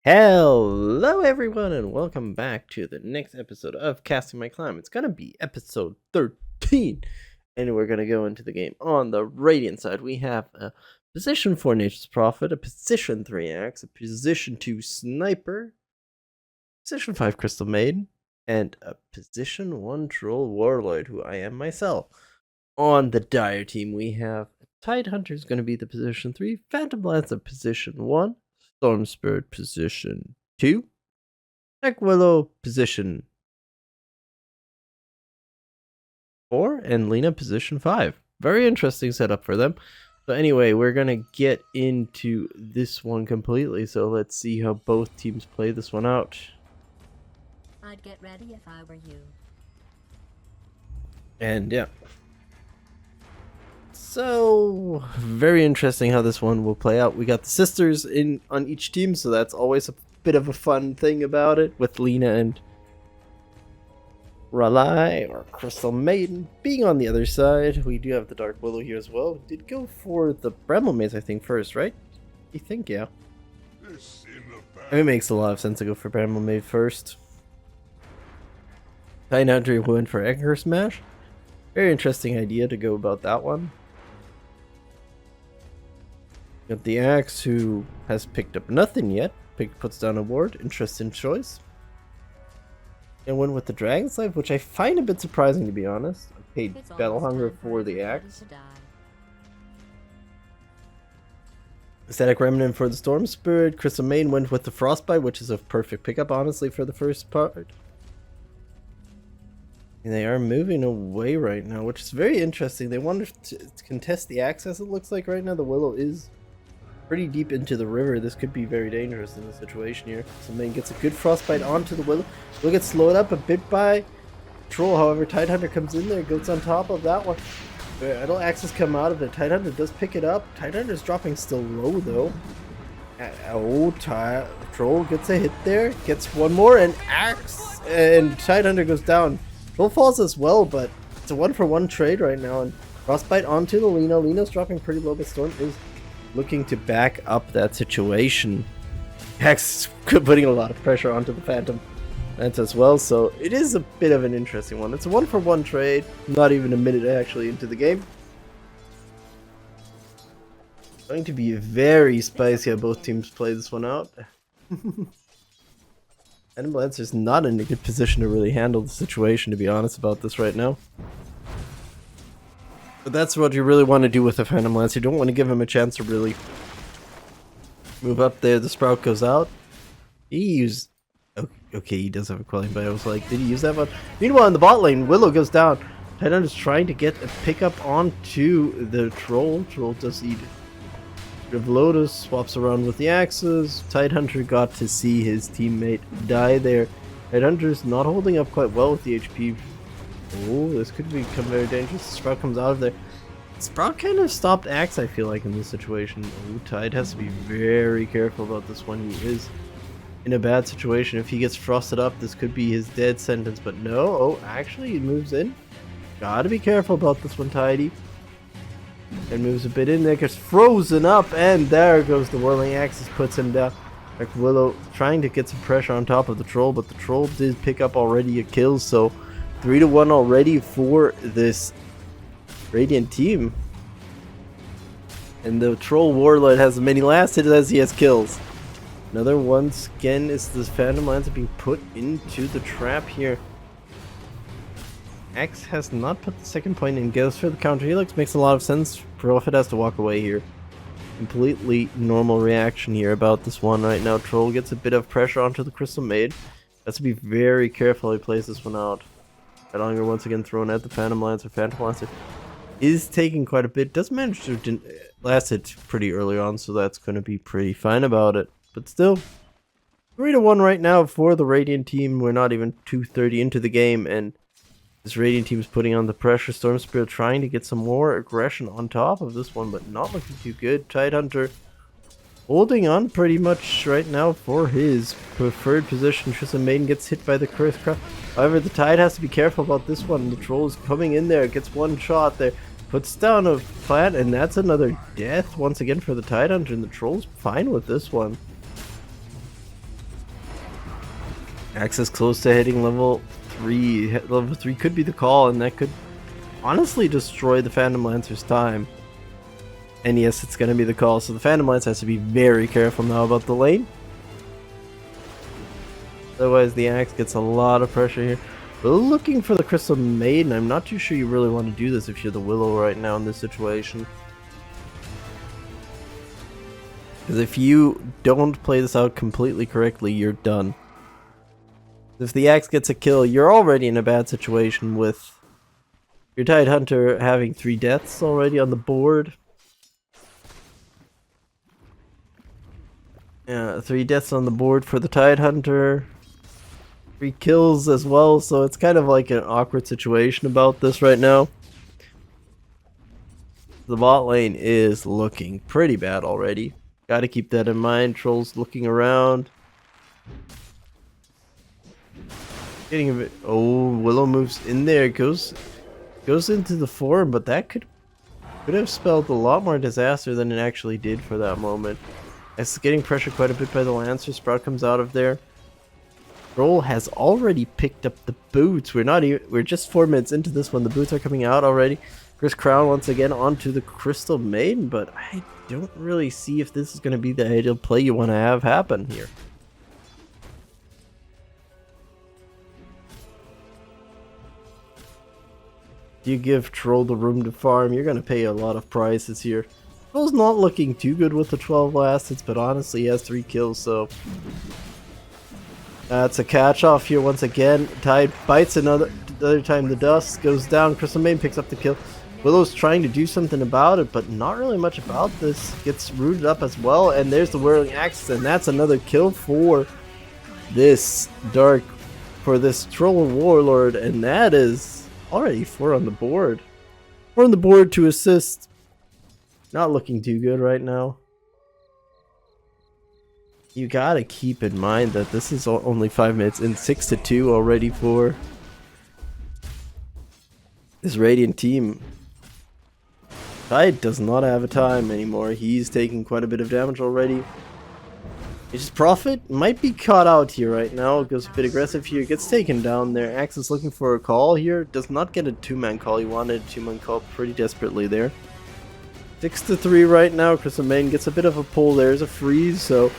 Hello everyone and welcome back to the next episode of Casting My Climb. It's gonna be episode 13 and we're gonna go into the game. On the Radiant side we have a position 4 Nature's Prophet, a position 3 Axe, a position 2 Sniper, position 5 Crystal Maiden, and a position 1 Troll Warlord, who I am myself. On the Dire team we have Tide Hunter is gonna be the position 3, Phantom Lance at position 1, Storm Spirit position 2, Black Willow position 4, and Lena position 5. Very interesting setup for them. So anyway, we're gonna get into this one completely. So let's see how both teams play this one out. I'd get ready if I were you. And yeah. So very interesting how this one will play out. We got the sisters in on each team, so that's always a bit of a fun thing about it, with Lena and Raleigh or Crystal Maiden being on the other side. We do have the Dark Willow here as well. Did go for the Bramble Maze, I think, first, right? You think, yeah. It makes a lot of sense to go for Bramble Maze first. Tide Hunter went for Anchor Smash. Very interesting idea to go about that one. Got the Axe, who has picked up nothing yet. Puts down a ward. Interesting choice. And went with the Dragon's Life, which I find a bit surprising, to be honest. I paid Battle Hunger for the Axe. Static Remnant for the Storm Spirit. Crystal Maiden went with the Frostbite, which is a perfect pickup, honestly, for the first part. And they are moving away right now, which is very interesting. They want to contest the Axe, as it looks like right now. The Willow is pretty deep into the river. This could be very dangerous in this situation here. Somebody gets a good Frostbite onto the Willow. Will get slowed up a bit by Troll. However, Tide Hunter comes in there, goes on top of that one. Idle Axes come out of it. Tide Hunter does pick it up. Tide Hunter's dropping still low though. Troll gets a hit there. Gets one more, and Axe, and Tide Hunter goes down. Troll falls as well, but it's a 1-for-1 trade right now. And Frostbite onto the Lena. Lena's dropping pretty low, but Storm is looking to back up that situation. Axe putting a lot of pressure onto the Phantom Lance as well, so it is a bit of an interesting one. It's a 1-for-1 trade, not even a minute actually into the game. Going to be very spicy how both teams play this one out. Phantom Lance is not in a good position to really handle the situation, to be honest about this right now. But that's what you really want to do with a Phantom Lance. You don't want to give him a chance to really move up there. The Sprout goes out. He used... Okay, he does have a quelling, but I was like, did he use that one? Meanwhile, in the bot lane, Willow goes down. Tide Hunter is trying to get a pickup onto the Troll. Troll does eat Lotus, swaps around with the Axes. Tide Hunter got to see his teammate die there. Tide Hunter's not holding up quite well with the HP. Oh, this could become very dangerous. Sprout comes out of there. Sprout kind of stopped Axe, I feel like, in this situation. Oh, Tide has to be very careful about this one. He is in a bad situation. If he gets frosted up, this could be his dead sentence, but no. Oh, actually, he moves in. Gotta be careful about this one, Tidy. And moves a bit in there, gets frozen up, and there goes the Whirling Axis, puts him down. Like Willow trying to get some pressure on top of the Troll, but the Troll did pick up already a kill, so 3-1 already for this Radiant team. And the Troll Warlord has as many last hits as he has kills. Another once again is this Phantom Lance being put into the trap here. Axe has not put the second point in, goes for the counter helix, makes a lot of sense. Prophet has to walk away here. Completely normal reaction here about this one right now. Troll gets a bit of pressure onto the Crystal Maid. Has to be very careful he plays this one out. Longer once again thrown at the Phantom Lancer. Phantom Lancer is taking quite a bit. Does manage to last it pretty early on, so that's going to be pretty fine about it. But still, 3-1 right now for the Radiant team. We're not even 2:30 into the game, and this Radiant team is putting on the pressure. Storm Spirit trying to get some more aggression on top of this one, but not looking too good. Tide Hunter holding on pretty much right now for his preferred position. Crystal Maiden gets hit by the Crisscross. However, the Tide has to be careful about this one. The Troll is coming in there, gets one shot there, puts down a plant, and that's another death once again for the Tide Hunter, and the Troll's fine with this one. Axe is close to hitting level 3. Level 3 could be the call, and that could honestly destroy the Phantom Lancer's time. And yes, it's going to be the call, so the Phantom Lance has to be very careful now about the lane. Otherwise, the Axe gets a lot of pressure here. We're looking for the Crystal Maiden. I'm not too sure you really want to do this if you're the Willow right now in this situation. Because if you don't play this out completely correctly, you're done. If the Axe gets a kill, you're already in a bad situation with your Tidehunter having 3 deaths already on the board. Yeah, 3 deaths on the board for the Tidehunter. 3 kills as well, so it's kind of like an awkward situation about this right now. The bot lane is looking pretty bad already. Gotta keep that in mind. Troll's looking around. Getting a bit... Oh, Willow moves in there. Goes into the form, but that could have spelled a lot more disaster than it actually did for that moment. It's getting pressured quite a bit by the Lancer. Sprout comes out of there. Troll has already picked up the boots. We're just 4 minutes into this one. The boots are coming out already. Chris Crown once again onto the Crystal Maiden, but I don't really see if this is going to be the ideal play you want to have happen here. You give Troll the room to farm, you're going to pay a lot of prices here. Troll's not looking too good with the 12 assets, but honestly he has 3 kills, so... That's a catch off here once again. Tide bites another time the dust goes down. Crystal Maiden picks up the kill. Willow's trying to do something about it, but not really much about this. Gets rooted up as well, and there's the Whirling Axe, and that's another kill for this Troll Warlord, and that is already 4 on the board. 4 on the board to assist. Not looking too good right now. You gotta keep in mind that this is only 5 minutes in, 6-2 already for this Radiant team. Tide does not have a time anymore. He's taking quite a bit of damage already. His Prophet might be caught out here right now. Goes a bit aggressive here. Gets taken down there. Axe is looking for a call here. Does not get a 2-man call. He wanted a 2-man call pretty desperately there. 6-3 right now. Crystal Maiden gets a bit of a pull. There's a freeze, so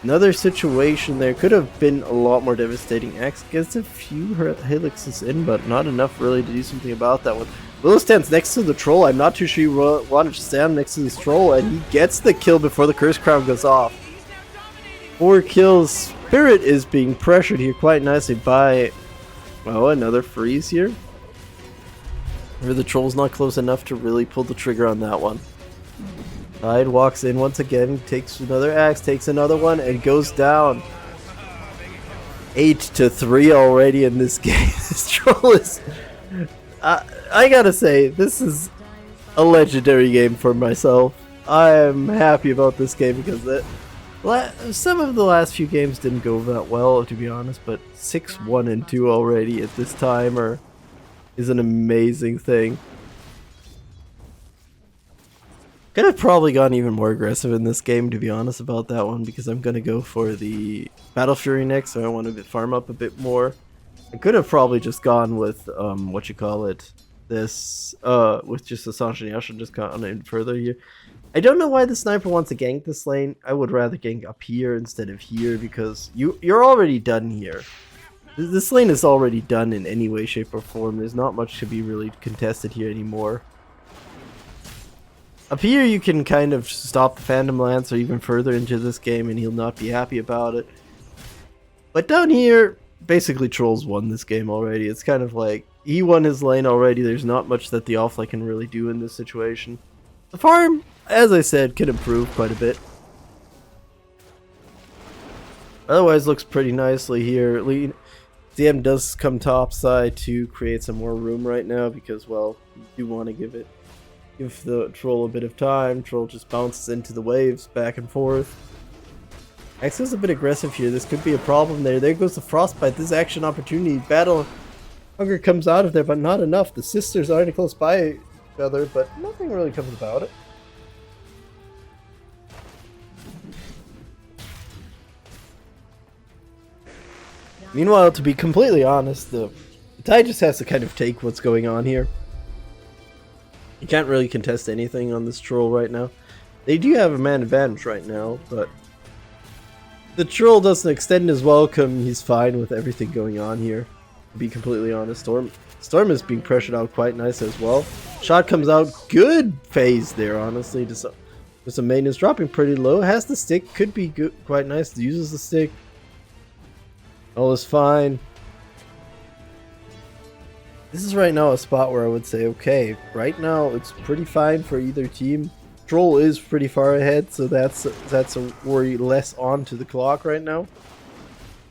another situation there. Could have been a lot more devastating. Axe gets a few helixes in, but not enough really to do something about that one. Willow stands next to the Troll. I'm not too sure you wanted to stand next to this Troll, and he gets the kill before the Curse Crown goes off. 4 kills. Spirit is being pressured here quite nicely by, well, another freeze here. Where the Troll's not close enough to really pull the trigger on that one. Tide walks in once again, takes another axe, takes another one, and goes down. 8-3 already in this game. This Troll is... I gotta say, this is a legendary game for myself. I am happy about this game because some of the last few games didn't go that well, to be honest, but 6-1-2 already at this time is an amazing thing. Could have probably gone even more aggressive in this game, to be honest about that one, because I'm gonna go for the Battle Fury next, so I want to farm up a bit more. I could have probably just gone with with just the Sanshiniash and just gone in further here. I don't know why the sniper wants to gank this lane. I would rather gank up here instead of here, because you're already done here. This lane is already done in any way, shape, or form. There's not much to be really contested here anymore. Up here you can kind of stop the Phantom Lance or even further into this game and he'll not be happy about it. But down here, basically Troll's won this game already. It's kind of like, he won his lane already. There's not much that the Offlane can really do in this situation. The farm, as I said, can improve quite a bit. Otherwise looks pretty nicely here. DM does come topside to create some more room right now because, well, you do want to give the Troll a bit of time. Troll just bounces into the waves back and forth. Axe is a bit aggressive here. This could be a problem there. There goes the Frostbite. This action opportunity. Battle Hunger comes out of there, but not enough. The sisters aren't close by each other, but nothing really comes about it. Meanwhile, to be completely honest, the Tide just has to kind of take what's going on here. You can't really contest anything on this Troll right now. They do have a man advantage right now, but the Troll doesn't extend his welcome. He's fine with everything going on here, to be completely honest. Storm is being pressured out quite nice as well. Shot comes out, good phase there, honestly. Just a main is dropping pretty low. Has the stick, could be good, quite nice. Uses the stick. All is fine. This is right now a spot where I would say, okay, right now it's pretty fine for either team. Troll is pretty far ahead, so that's a worry less on to the clock right now.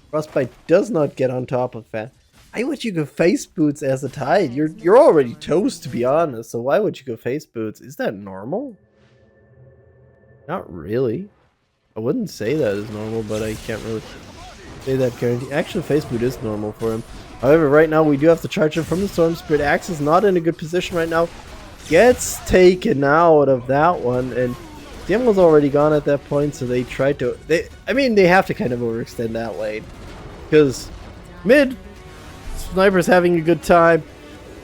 Frostbite does not get on top of that. Why would you go face boots as a Tide? You're already toast, to be honest, so why would you go face boots? Is that normal? Not really. I wouldn't say that is normal, but I can't really say that guarantee. Actually, face boot is normal for him. However, right now we do have to charge him from the Storm Spirit. Axe is not in a good position right now. Gets taken out of that one, and Dim was already gone at that point, so they tried to... I mean, they have to kind of overextend that lane. Because mid, Sniper's having a good time.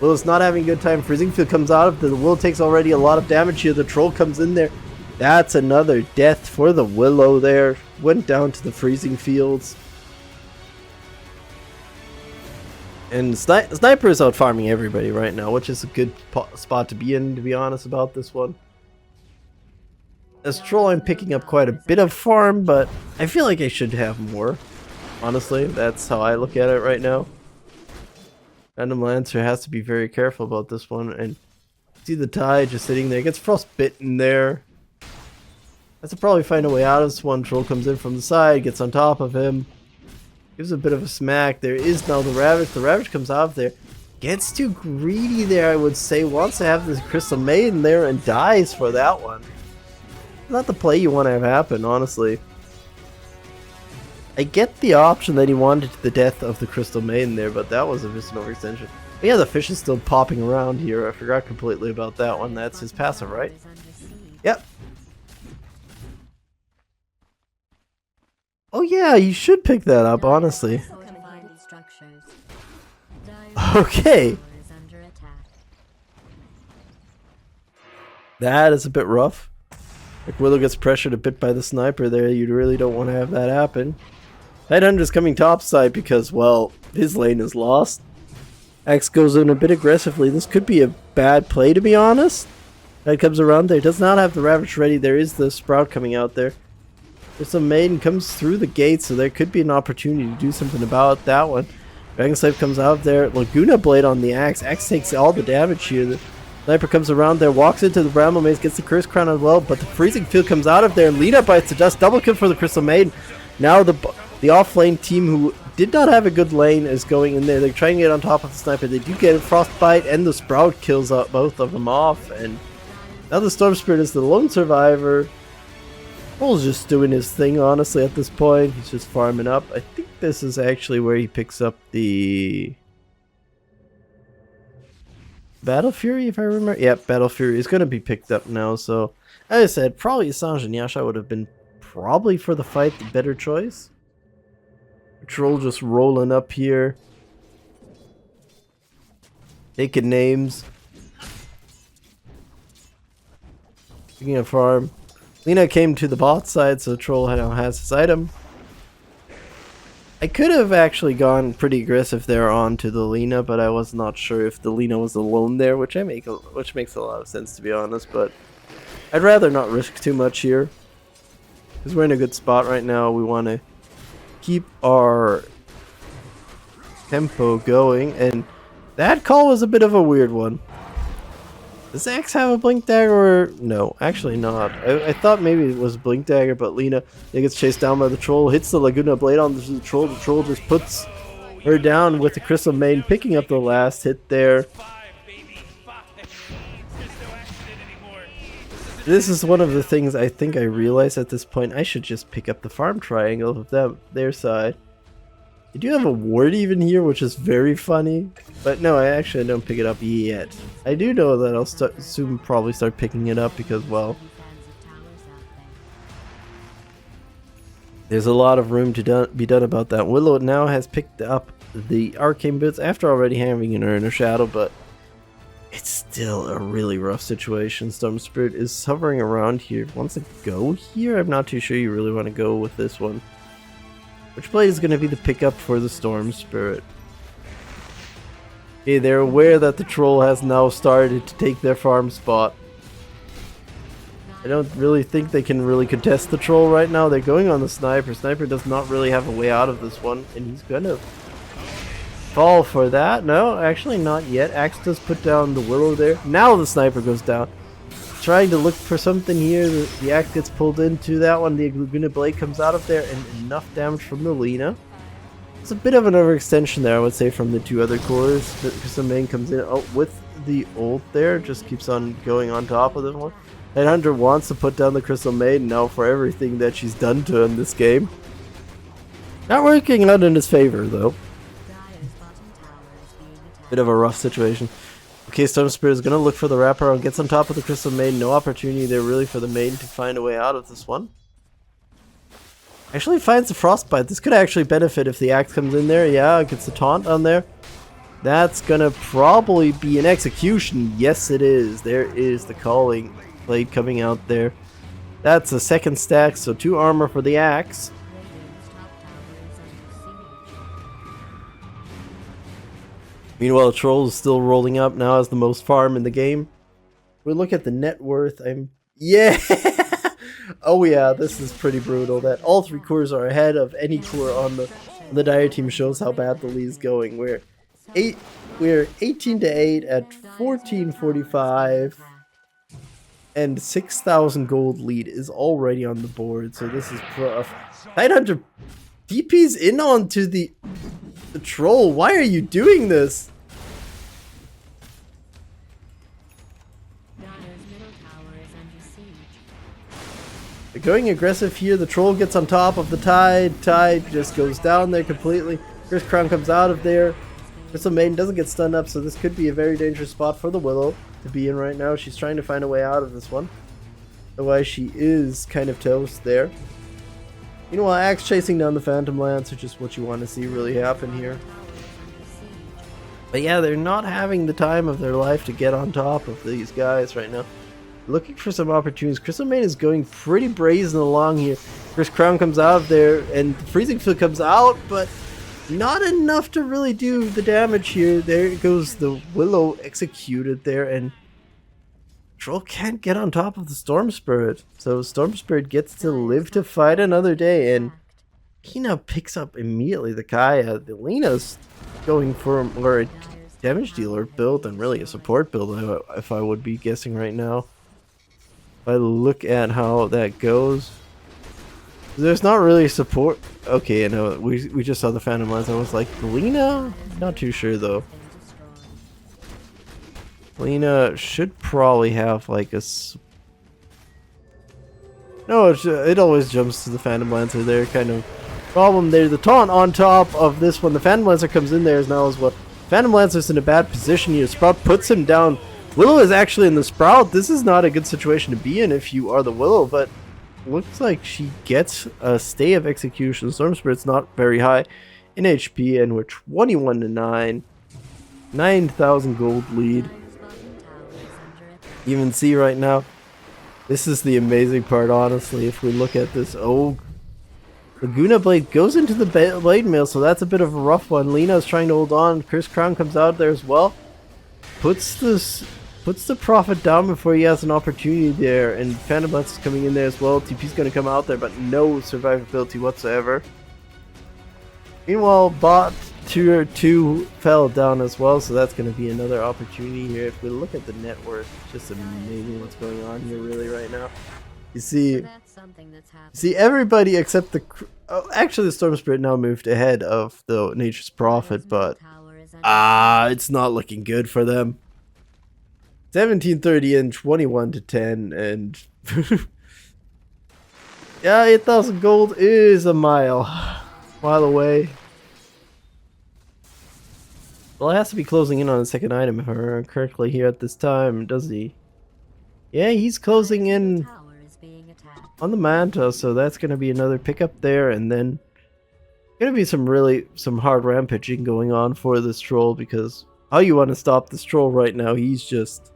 Willow's not having a good time. Freezing Field comes out of the Willow takes already a lot of damage here. The Troll comes in there. That's another death for the Willow there. Went down to the Freezing Fields. And Sniper is out farming everybody right now, which is a good spot to be in, to be honest about this one. As Troll, I'm picking up quite a bit of farm, but I feel like I should have more. Honestly, that's how I look at it right now. Random Lancer has to be very careful about this one, and see the Tide just sitting there. Gets frostbitten there. Has to probably find a way out of this one. Troll comes in from the side, gets on top of him. Gives a bit of a smack. There is now the Ravage. The Ravage comes out of there. Gets too greedy there, I would say. Wants to have this Crystal Maiden there and dies for that one. Not the play you want to have happen, honestly. I get the option that he wanted the death of the Crystal Maiden there, but that was just an overextension. But yeah, the fish is still popping around here. I forgot completely about that one. That's his passive, right? Yep. Oh yeah, you should pick that up, honestly. Okay. That is a bit rough. Like Willow gets pressured a bit by the Sniper there. You really don't want to have that happen. Tidehunter's coming topside because, well, his lane is lost. Axe goes in a bit aggressively. This could be a bad play, to be honest. Tide comes around there. Does not have the Ravage ready. There is the Sprout coming out there. There's some Maiden comes through the gate, so there could be an opportunity to do something about that one. Dragon Slave comes out there. Laguna Blade on the Axe. Axe takes all the damage here. The Sniper comes around there, walks into the Bramble Maze, gets the Curse Crown as well, but the Freezing Field comes out of there. Lina bites the dust. Double kill for the Crystal Maiden. Now the off-lane team, who did not have a good lane, is going in there. They're trying to get on top of the Sniper. They do get a Frostbite, and the Sprout kills both of them off. And now the Storm Spirit is the lone survivor. Troll's just doing his thing, honestly, at this point. He's just farming up. I think this is actually where he picks up the Battle Fury, if I remember. Yep, Battle Fury is going to be picked up now. So, as I said, probably Sange and Yasha would have been probably for the fight the better choice. Troll just rolling up here. Taking names. Picking a farm. Lina came to the bot side, so Troll now has his item. I could have actually gone pretty aggressive there onto the Lina, but I was not sure if the Lina was alone there, which makes a lot of sense, to be honest. But I'd rather not risk too much here, because we're in a good spot right now. We want to keep our tempo going, and that call was a bit of a weird one. Does Axe have a Blink Dagger or... No, actually not. I thought maybe it was Blink Dagger, but Lina gets chased down by the Troll, hits the Laguna Blade on the Troll. The Troll just puts her down with the Crystal Maiden, picking up the last hit there. This is one of the things I think I realized at this point. I should just pick up the farm triangle of their side. You do have a ward even here, which is very funny. But no, I actually don't pick it up yet. I do know that I'll soon probably start picking it up because, well, There's a lot of room to be done about that. Willow now has picked up the arcane boots after already having an Urn of Shadow, but it's still a really rough situation. Storm Spirit is hovering around here. Wants to go here? I'm not too sure you really want to go with this one. Which blade is going to be the pickup for the Storm Spirit? Okay, they're aware that the troll has now started to take their farm spot. I don't really think they can really contest the troll right now. They're going on the sniper. Sniper does not really have a way out of this one, and he's gonna fall for that. No, actually not yet. Axe does put down the willow there. Now the sniper goes down. Trying to look for something here. The axe gets pulled into that one. The Laguna Blade comes out of there, and enough damage from the Lina. It's a bit of an overextension there, I would say, from the two other cores. Because the main comes in with the ult there. Just keeps on going on top of this one. Hunter wants to put down the Crystal Maiden now for everything that she's done to him this game. Not working out in his favor, though. Bit of a rough situation. Okay, Storm Spirit is going to look for the wraparound, gets on top of the Crystal Maiden. No opportunity there really for the Maiden to find a way out of this one. Actually finds the Frostbite. This could actually benefit if the axe comes in there. Yeah, gets the taunt on there. That's going to probably be an execution. Yes, it is. There is the Calling Blade coming out there. That's a second stack, so 2 armor for the axe. Meanwhile, Troll is still rolling up now as the most farm in the game. We look at the net worth. Yeah! Oh yeah, this is pretty brutal. That all 3 cores are ahead of any core on the Dire team shows how bad the lead is going. We're 18 to 8 at 14:45. And 6,000 gold lead is already on the board, so this is rough. 900 DP's in onto the troll. Why are you doing this? They're going aggressive here. The troll gets on top of the Tide. Tide just goes down there completely. First Crown comes out of there. Crystal Maiden doesn't get stunned up, so this could be a very dangerous spot for the Willow to be in right now. She's trying to find a way out of this one. Otherwise, she is kind of toast there. Meanwhile, Axe chasing down the Phantom Lance, which is what you want to see really happen here. But yeah, they're not having the time of their life to get on top of these guys right now. Looking for some opportunities. Crystal Maiden is going pretty brazen along here. First Crown comes out of there, and Freezing Field comes out, but not enough to really do the damage here. There goes the Willow executed there, and Troll can't get on top of the Storm Spirit. So Storm Spirit gets to live to fight another day, and Lina picks up immediately the Kaya. The Lina's going for more a damage dealer build than really a support build, if I would be guessing right now. If I look at how that goes, there's not really support. Okay, I know we just saw the Phantom Lance. I was like, Lina? Not too sure though. Lina should probably have like a. No, it always jumps to the Phantom Lancer there. Kind of problem there. The taunt on top of this one. The Phantom Lancer comes in there now as well. Phantom Lancer's in a bad position here. Sprout puts him down. Willow is actually in the Sprout. This is not a good situation to be in if you are the Willow, but looks like she gets a stay of execution. Storm Spirit's not very high in HP, and we're 21 to 9. 9,000 gold lead. You can see right now, this is the amazing part, honestly. If we look at this, oh, Laguna Blade goes into the Blade Mail, so that's a bit of a rough one. Lina's trying to hold on. Chris Crown comes out there as well. Puts the Prophet down before he has an opportunity there, and Phantom Lance is coming in there as well. TP's going to come out there, but no survivability whatsoever. Meanwhile, bot 2 fell down as well, so that's going to be another opportunity here. If we look at the net worth, just amazing what's going on here really right now. You see everybody except the... Oh, actually the Storm Spirit now moved ahead of the Nature's Prophet, but it's not looking good for them. 1730 and 21 to 10, and yeah, 8,000 gold is a mile away. Well, it has to be closing in on the second item if I remember correctly here at this time, does he? Yeah, he's closing in on the Manta, so that's going to be another pickup there, and then going to be some hard rampaging going on for this troll, because how you want to stop this troll right now, he's just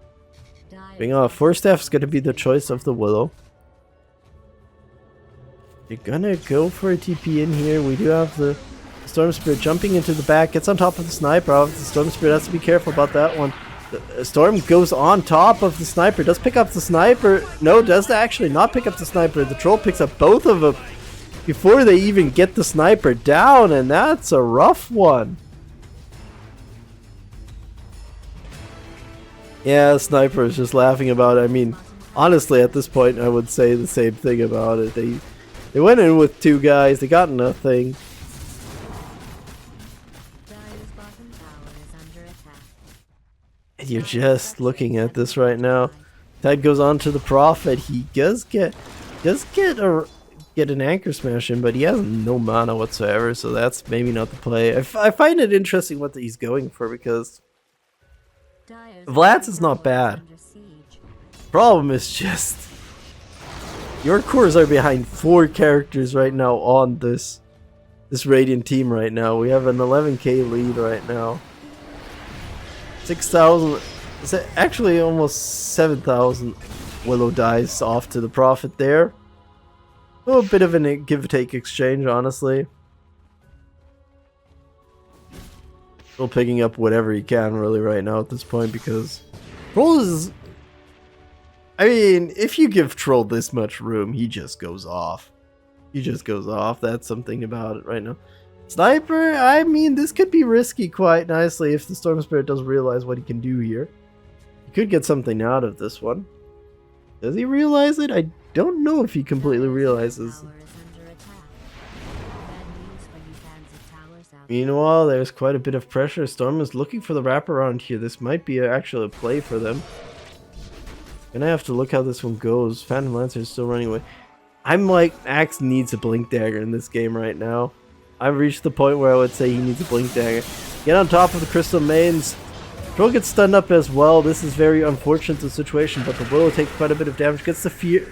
being off. Force Staff's going to be the choice of the Willow. You're gonna go for a TP in here. We do have the Storm Spirit jumping into the back, gets on top of the sniper. Obviously, the Storm Spirit has to be careful about that one. The Storm goes on top of the sniper, does pick up the sniper. No, does actually not pick up the sniper. The troll picks up both of them before they even get the sniper down, and that's a rough one. Yeah, the sniper is just laughing about it. I mean, honestly, at this point, I would say the same thing about it. They went in with 2 guys, they got nothing. And you're just looking at this right now. Tide goes on to the Prophet. He does get an anchor smash in, but he has no mana whatsoever, so that's maybe not the play. I find it interesting what he's going for, because Vlad's is not bad. Problem is just your cores are behind 4 characters right now on this Radiant team right now. We have an 11k lead right now. 6,000, it's actually almost 7,000. Willow dies off to the Prophet there. A little bit of a give-take exchange, honestly. Still picking up whatever he can really right now at this point, because Troll is... I mean, if you give Troll this much room, he just goes off. He just goes off. That's something about it right now. Sniper, I mean, this could be risky quite nicely if the Storm Spirit doesn't realize what he can do here. He could get something out of this one. Does he realize it? I don't know if he completely realizes. Meanwhile, there's quite a bit of pressure. Storm is looking for the wraparound here. This might be actually a play for them. Gonna have to look how this one goes. Phantom Lancer is still running away. I'm like, Axe needs a Blink Dagger in this game right now. I've reached the point where I would say he needs a Blink Dagger. Get on top of the Crystal Mains. Troll gets stunned up as well. This is very unfortunate the situation, but the Willow takes quite a bit of damage. Gets the fear.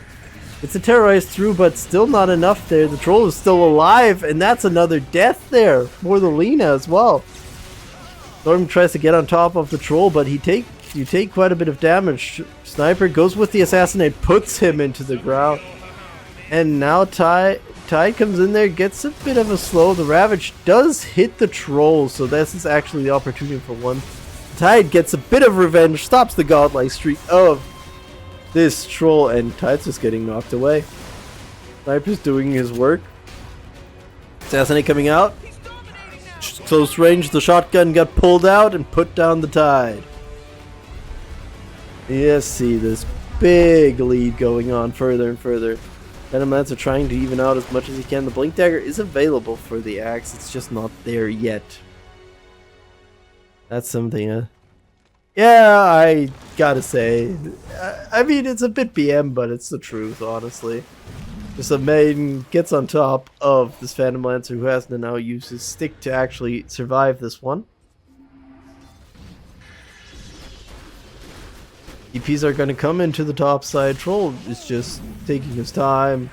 It's a terrorized through, but still not enough there. The Troll is still alive, and that's another death there for the Lina as well. Storm tries to get on top of the Troll, but you take quite a bit of damage. Sniper goes with the Assassinate, puts him into the ground. And now Tide comes in there, gets a bit of a slow. The Ravage does hit the Troll, so this is actually the opportunity for one. Tide gets a bit of revenge, stops the godlike streak of this Troll, and Tide's just getting knocked away. Sniper's doing his work. Assassinate coming out. Close range, the shotgun got pulled out and put down the Tide. Yes, see this big lead going on further and further. Phantom Lancer trying to even out as much as he can. The Blink Dagger is available for the Axe, it's just not there yet. That's something, yeah, I gotta say. I mean, it's a bit BM, but it's the truth, honestly. Just a maiden gets on top of this Phantom Lancer who has to now use his stick to actually survive this one. EPs are going to come into the top side. Troll is just taking his time.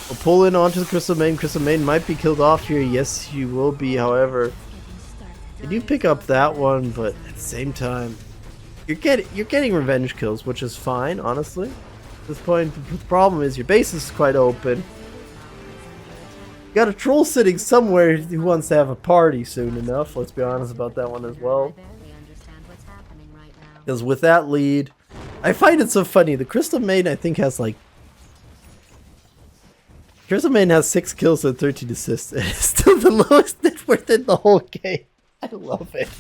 We'll pull in onto the Crystal Main. Crystal Main might be killed off here. Yes, he will be, however. They do pick up that one, but at the same time, you're getting revenge kills, which is fine, honestly. At this point, the problem is your base is quite open. You got a Troll sitting somewhere who wants to have a party soon enough. Let's be honest about that one as well. Because with that lead, I find it so funny. The Crystal Main, I think, has like... Crystal Main has 6 kills and 13 assists. It's still the lowest net worth in the whole game. I love it.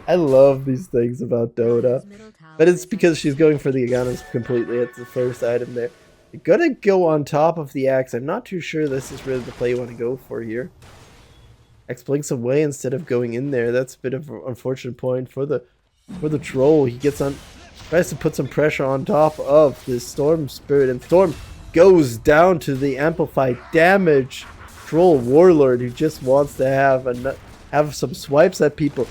I love these things about Dota. But it's because she's going for the Aganas completely. It's the first item there. You're gonna go on top of the Axe. I'm not too sure this is really the play you want to go for here. Axe blinks away instead of going in there. That's a bit of an unfortunate point for the Troll. He gets on, tries to put some pressure on top of this Storm Spirit, and Storm goes down to the amplified damage. Troll Warlord, who just wants to have some swipes at people.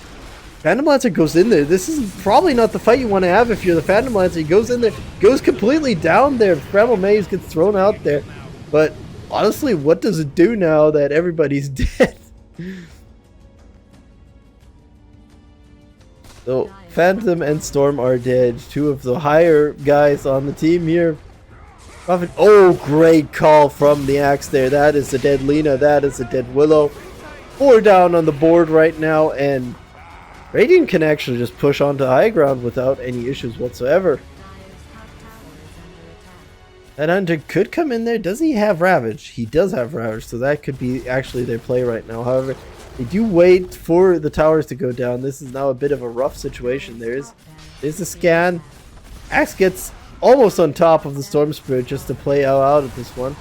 Phantom Lancer goes in there. This is probably not the fight you want to have if you're the Phantom Lancer. He goes in there, goes completely down there. Bramble Maze gets thrown out there. But honestly, what does it do now that everybody's dead? So, Phantom and Storm are dead. Two of the higher guys on the team here. Prophet, oh, great call from the Axe there. That is a dead Lina. That is a dead Willow. 4 down on the board right now, and Radiant can actually just push onto high ground without any issues whatsoever. That Hunter could come in there. Does he have Ravage? He does have Ravage, so that could be actually their play right now. However, they do wait for the towers to go down. This is now a bit of a rough situation. There's a scan. Axe gets almost on top of the Storm Spirit just to play out of this one.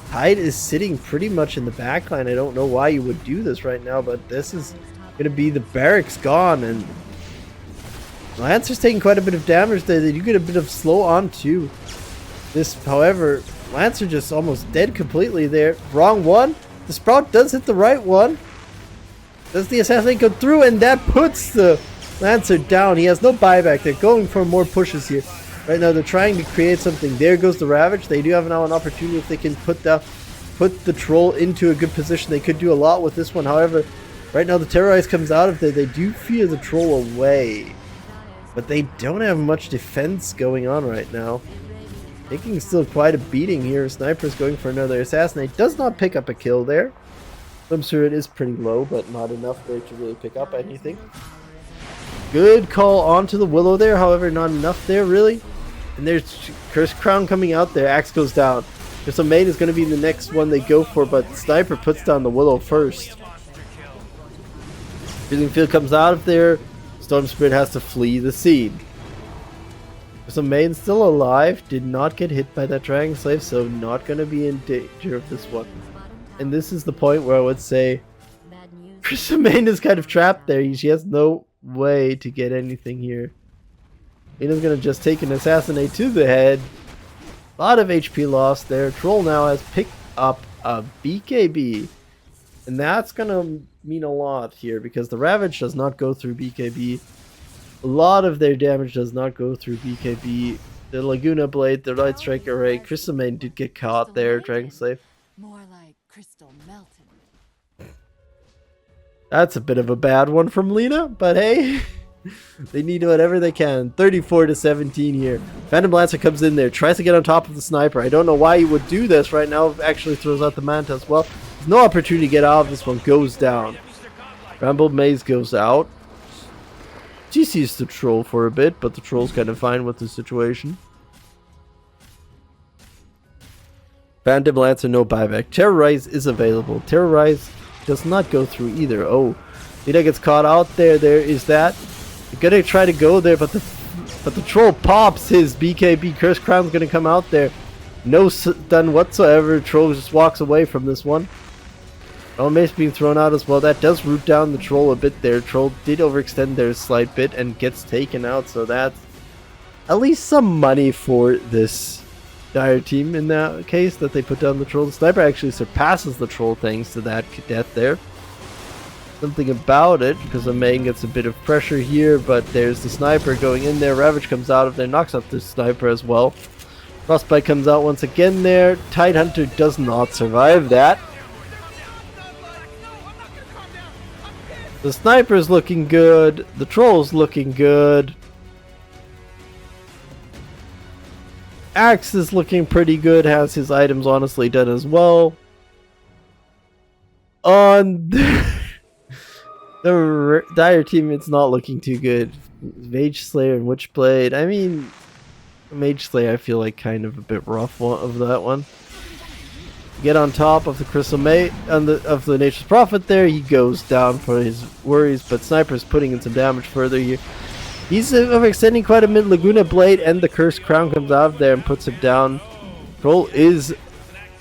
Tide is sitting pretty much in the backline. I don't know why you would do this right now, but this is going to be the barracks gone, and Lancer's taking quite a bit of damage there. They do get a bit of slow on too. This, however, Lancer just almost dead completely there. Wrong one. The Sprout does hit the right one. Does the assassinate go through, and that puts the Lancer down. He has no buyback. They're going for more pushes here. Right now they're trying to create something. There goes the Ravage. They do have now an opportunity if they can put the Troll into a good position. They could do a lot with this one. However, right now the Terrorize comes out of there. They do fear the Troll away. But they don't have much defense going on right now. Taking still quite a beating here. Sniper's going for another Assassinate. Does not pick up a kill there. I'm sure it is pretty low, but not enough there to really pick up anything. Good call onto the Willow there. However, not enough there really. And there's Curse Crown coming out there. Axe goes down. Crystal Maid is going to be the next one they go for, but Sniper puts down the Willow first. Freezing Field comes out of there. Storm Spirit has to flee the scene. Crystal Maid still alive. Did not get hit by that Dragon Slave, so not going to be in danger of this one. And this is the point where I would say Crystal Maid is kind of trapped there. She has no way to get anything here. Mina's gonna just take an Assassinate to the head. A lot of HP lost there. Troll now has picked up a BKB. And that's gonna mean a lot here because the Ravage does not go through BKB. A lot of their damage does not go through BKB. The Laguna Blade, the Light Strike Array, Crystal Maid did get caught there, Dragon Slave. More like crystal melted. That's a bit of a bad one from Lina, but hey. They need whatever they can. 34-17 here. Phantom Lancer comes in there, tries to get on top of the Sniper. I don't know why he would do this right now. Actually throws out the Manta as well. There's no opportunity to get out of this one. Goes down. Bramble Maze goes out. GC's the Troll for a bit, but the Troll's kind of fine with the situation. Phantom Lancer, no buyback. Terrorize is available. Terrorize does not go through either. Oh, Lita gets caught out there. There is that. They're gonna try to go there, but the Troll pops his BKB. Curse Crown's gonna come out there. No stun whatsoever. Troll just walks away from this one. Oh, Mace being thrown out as well. That does root down the Troll a bit there. Troll did overextend there a slight bit and gets taken out, so that's at least some money for this Dire team in that case that they put down the Troll. The Sniper actually surpasses the Troll thanks to that death there. Something about it, because the main gets a bit of pressure here, but there's the Sniper going in there. Ravage comes out of there, knocks up the Sniper as well. Frostbite comes out once again there. Tidehunter does not survive that. The Sniper's looking good. The Troll's looking good. Axe is looking pretty good. Has his items honestly done as well. On the Dire team, it's not looking too good. Mage Slayer and Witchblade. I mean, Mage Slayer, I feel like kind of a bit rough of that one. Get on top of the Crystal Mate of the Nature's Prophet there. He goes down for his worries, but Sniper's putting in some damage further here. He's overextending quite a bit. Laguna Blade and the Cursed Crown comes out of there and puts him down. Troll is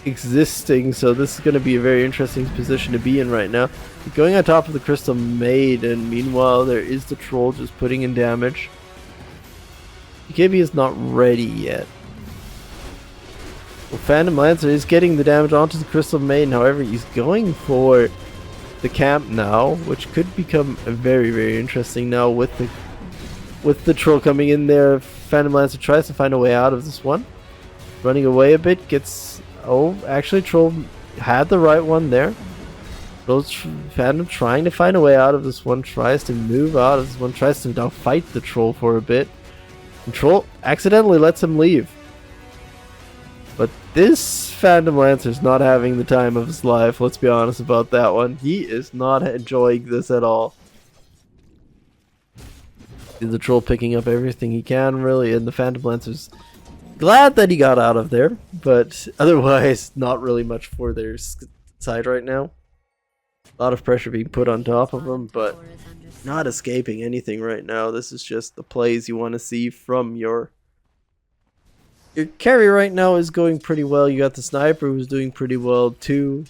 existing, so this is going to be a very interesting position to be in right now. Going on top of the Crystal Maid, and meanwhile there is the Troll just putting in damage. BKB is not ready yet. Well, Phantom Lancer is getting the damage onto the Crystal Maiden. However, he's going for the camp now, which could become very, very interesting now with the troll coming in there. Phantom Lancer tries to find a way out of this one. Running away a bit, gets... Oh, actually Troll had the right one there. Phantom trying to find a way out of this one, tries to move out of this one, tries to now fight the troll for a bit. And Troll accidentally lets him leave. But this Phantom Lancer is not having the time of his life, let's be honest about that one. He is not enjoying this at all. The Troll picking up everything he can, really, and the Phantom Lancer's glad that he got out of there, but otherwise not really much for their side right now. A lot of pressure being put on top of him, but not escaping anything right now. This is just the plays you want to see from your carry right now is going pretty well. You got the sniper who's doing pretty well too.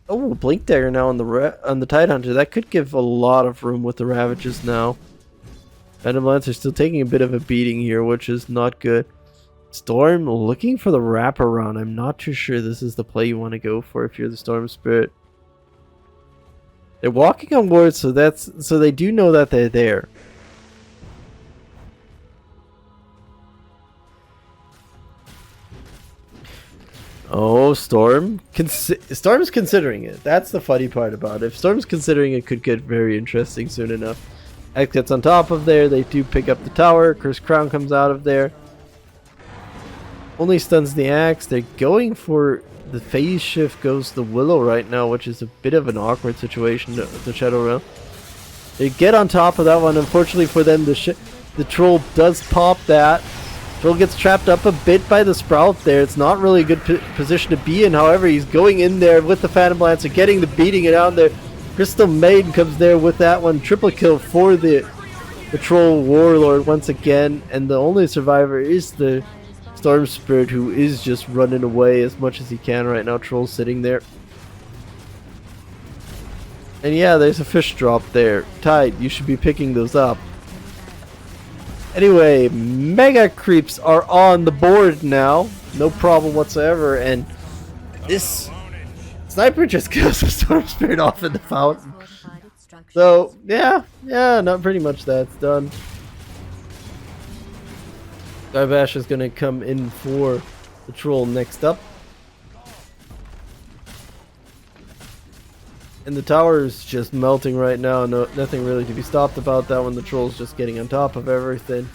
Oh, Blink Dagger now on the Tidehunter. That could give a lot of room with the Ravages now. Phantom Lancer still taking a bit of a beating here, which is not good. Storm looking for the wraparound. I'm not too sure this is the play you want to go for if you're the Storm Spirit. They're walking on wards, so they do know that they're there. Oh, Storm. Storm's considering it. That's the funny part about it. If Storm's considering it, could get very interesting soon enough. X gets on top of there. They do pick up the tower. Curse Crown comes out of there. Only stuns the axe. They're going for the phase shift goes the Willow right now, which is a bit of an awkward situation to the Shadow Realm. They get on top of that one. Unfortunately for them, the Troll does pop that. Troll gets trapped up a bit by the Sprout there. It's not really a good position to be in. However, he's going in there with the Phantom Lancer, getting the beating it out there. Crystal Maiden comes there with that one. Triple kill for the Troll Warlord once again. And the only survivor is the Storm Spirit, who is just running away as much as he can right now. Troll's sitting there. And yeah, there's a fish drop there. Tide, you should be picking those up. Anyway, Mega Creeps are on the board now. No problem whatsoever. And this Sniper just kills the Storm Spirit off in the fountain. So, yeah, not pretty much that's done. Skybash is going to come in for the Troll next up. And the tower is just melting right now. Nothing really to be stopped about that one. The Troll's just getting on top of everything.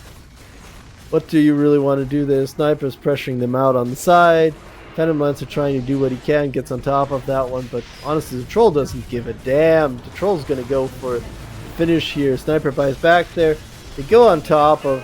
What do you really want to do there? Sniper's pressuring them out on the side. Phantom Lancer trying to do what he can. Gets on top of that one. But honestly, the Troll doesn't give a damn. The Troll's going to go for a finish here. Sniper buys back there. They go on top of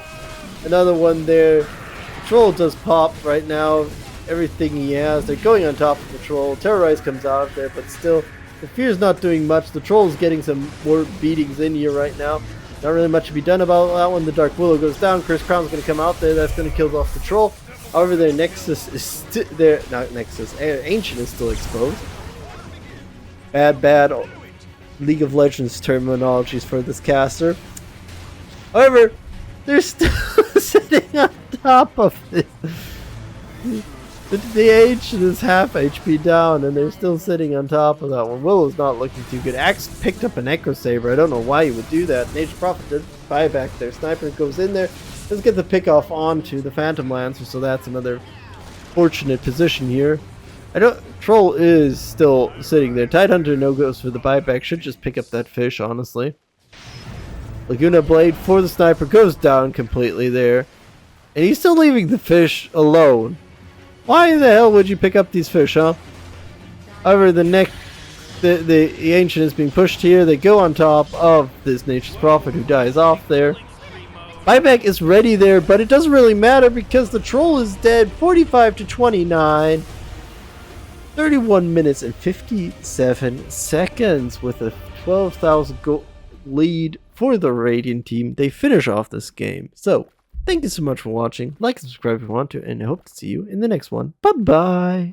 another one there. The Troll does pop right now. Everything he has. They're going on top of the Troll. Terrorize comes out of there, but still, the Fear's not doing much. The Troll's getting some more beatings in here right now. Not really much to be done about that one. The Dark Willow goes down. Curse Crown's going to come out there. That's going to kill off the Troll. However, their Nexus is Ancient is still exposed. Bad League of Legends terminologies for this caster. However, they're still sitting on top of it. The Ancient is half HP down, and they're still sitting on top of that one. Willow's not looking too good. Axe picked up an Echo Saber. I don't know why he would do that. Nature's Prophet did buy back there. Sniper goes in there. Let's get the pick off onto the Phantom Lancer, so that's another fortunate position here. Troll is still sitting there. Tidehunter no goes for the buyback. Should just pick up that fish, honestly. Laguna Blade for the Sniper goes down completely there. And he's still leaving the fish alone. Why the hell would you pick up these fish, huh? However, the Ancient is being pushed here. They go on top of this Nature's Prophet, who dies off there. Buyback is ready there, but it doesn't really matter because the Troll is dead. 45 to 29. 31 minutes and 57 seconds with a 12,000 goal lead for the Radiant team. They finish off this game. So, thank you so much for watching. Like and subscribe if you want to, and I hope to see you in the next one. Bye-bye.